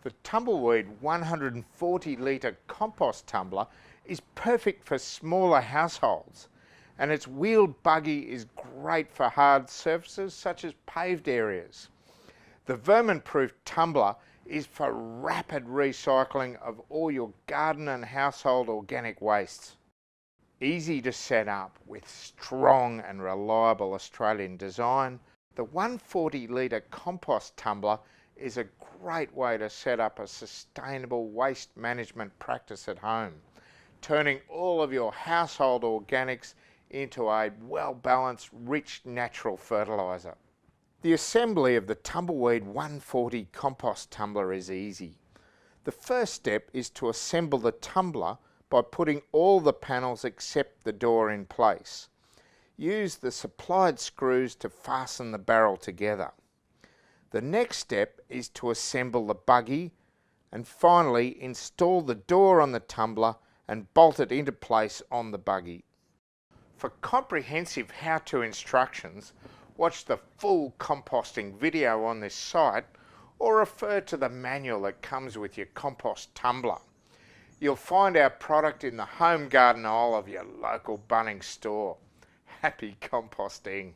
The Tumbleweed 140 litre compost tumbler is perfect for smaller households, and its wheeled buggy is great for hard surfaces such as paved areas. The vermin-proof tumbler is for rapid recycling of all your garden and household organic wastes. Easy to set up with strong and reliable Australian design, the 140 litre compost tumbler is a great way to set up a sustainable waste management practice at home, turning all of your household organics into a well-balanced, rich natural fertiliser. The assembly of the Tumbleweed 140 compost tumbler is easy. The first step is to assemble the tumbler by putting all the panels except the door in place. Use the supplied screws to fasten the barrel together. The next step is to assemble the buggy and finally install the door on the tumbler and bolt it into place on the buggy. For comprehensive how-to instructions, watch the full composting video on this site or refer to the manual that comes with your compost tumbler. You'll find our product in the home garden aisle of your local Bunnings store. Happy composting!